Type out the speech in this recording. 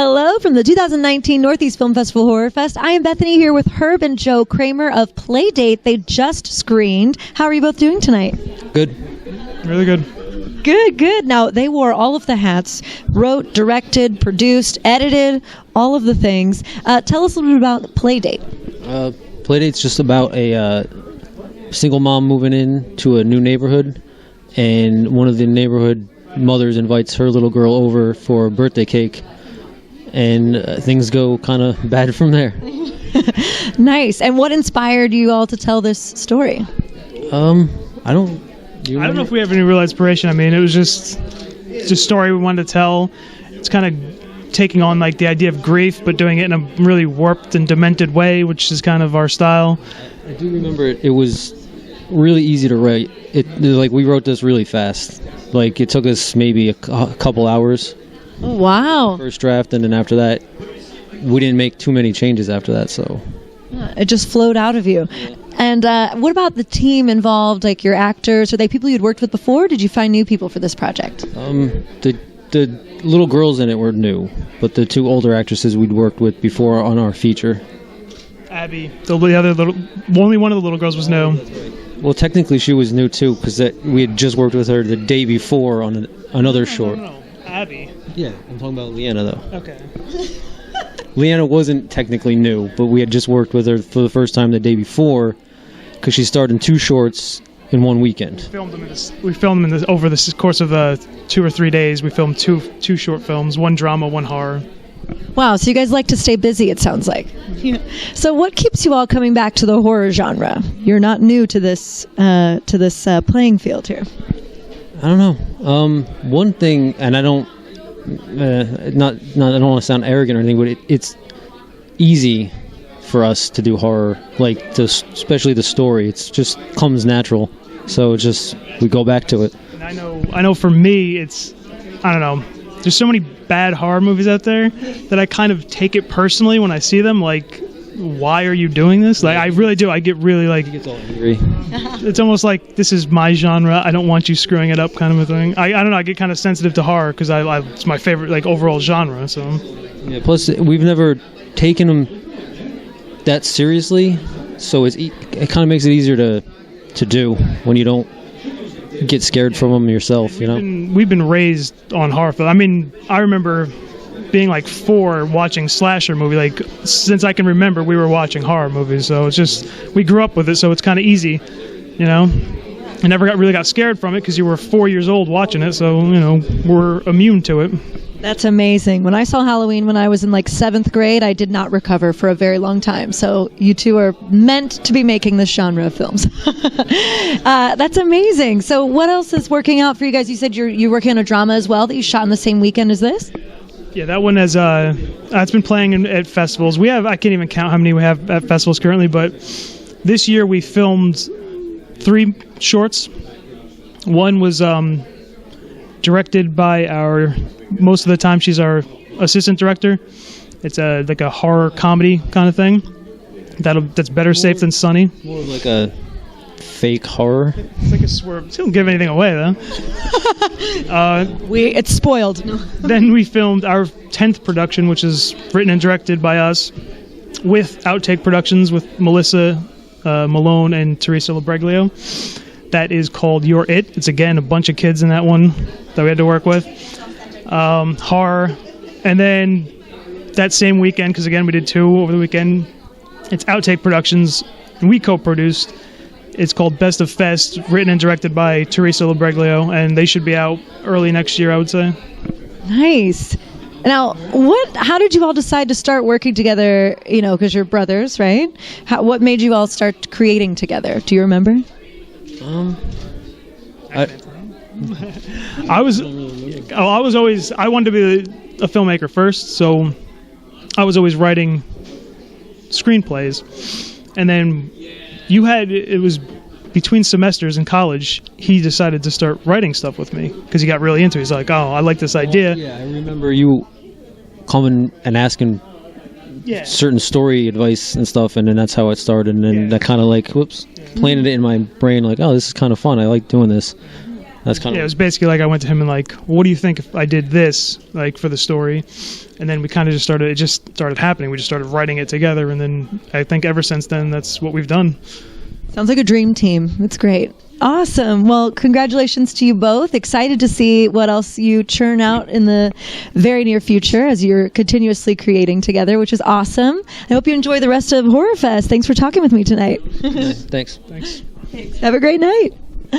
Hello from the 2019 Northeast Film Festival Horror Fest. I am Bethany here with Herb and Joe Cremer of Playdate. They just screened. How are you both doing tonight? Good. Really good. Good. Now, they wore all of the hats, wrote, directed, produced, edited, all of the things. Tell us a little bit about Playdate. Playdate's just about a single mom moving into a new neighborhood, and one of the neighborhood mothers invites her little girl over for a birthday cake, and things go kind of bad from there. Nice. And what inspired you all to tell this story? I don't know if we have any real inspiration. I mean, it was just a story we wanted to tell. It's kind of taking on like the idea of grief, but doing it in a really warped and demented way, which is kind of our style. I do remember it was really easy to write. We wrote this really fast. Like, it took us maybe a couple hours. Oh, wow. First draft, and then after that, we didn't make too many changes after that, so. It just flowed out of you. And what about the team involved, like your actors? Are they people you'd worked with before, or did you find new people for this project? The little girls in it were new, but the two older actresses we'd worked with before on our feature. Abby, only one of the little girls was new. Well, technically she was new too, because we had just worked with her the day before on another short. No, Abby. Yeah, I'm talking about Leanna though. Okay. Leanna wasn't technically new, but we had just worked with her for the first time the day before, because she starred in two shorts in one weekend. We filmed them over the course of 2 or 3 days. We filmed two short films, one drama, one horror. Wow, so you guys like to stay busy, it sounds like. So what keeps you all coming back to the horror genre? You're not new to this playing field here. I don't know. One thing, and I don't I don't want to sound arrogant or anything, but it's easy for us to do horror, especially the story. It's just comes natural, so we go back to it. And I know for me, I don't know. There's so many bad horror movies out there that I kind of take it personally when I see them. Like, why are you doing this? Like, I really do. I get really He gets all angry. It's almost like, this is my genre. I don't want you screwing it up, kind of a thing. I don't know. I get kind of sensitive to horror because it's my favorite overall genre. So yeah. Plus, we've never taken them that seriously, so it kind of makes it easier to do when you don't get scared from them yourself. We've been raised on horror films. I mean, I remember being 4 watching slasher movie. Since I can remember, we were watching horror movies. So it's just, we grew up with it, so it's kind of easy, I never really got scared from it because you were 4 years old watching it, so we're immune to it. That's amazing. When I saw Halloween when I was in 7th grade, I did not recover for a very long time. So you two are meant to be making this genre of films. That's amazing. So what else is working out for you guys? You said you're working on a drama as well that you shot in the same weekend as this? Yeah, that one has it's been playing at festivals. I can't even count how many we have at festivals currently, but this year we filmed 3 shorts. One was directed by most of the time she's our assistant director. It's a horror comedy kind of thing. That's better safe than sunny. More like a fake horror. It's like a swerve. It don't give anything away though. It's spoiled. Then we filmed our 10th production, which is written and directed by us, with Outtake Productions with Melissa Malone and Teresa Labreglio. That is called You're It. It's again a bunch of kids in that one that we had to work with. Horror. And then that same weekend, because again we did 2 over the weekend, it's Outtake Productions, and we co-produced. It's called Best of Fest, written and directed by Teresa Labreglio, and they should be out early next year, I would say. Nice. Now, how did you all decide to start working together, because you're brothers, right? What made you all start creating together? Do you remember? I wanted to be a filmmaker first, so I was always writing screenplays. And then it was between semesters in college, he decided to start writing stuff with me because he got really into it. He's like, oh, I like this idea. Yeah, I remember you coming and asking certain story advice and stuff, and then that's how it started. And then that kind of planted it in my brain, oh, this is kind of fun. I like doing this. That's kind Yeah, it of was basically like I went to him and like, what do you think if I did this, like, for the story? And then we kind of just started happening. We just started writing it together, and then I think ever since then, that's what we've done. Sounds like a dream team. That's great. Awesome. Well, congratulations to you both. Excited to see what else you churn out in the very near future as you're continuously creating together, which is awesome. I hope you enjoy the rest of Horror Fest. Thanks for talking with me tonight. Thanks. Thanks. Have a great night.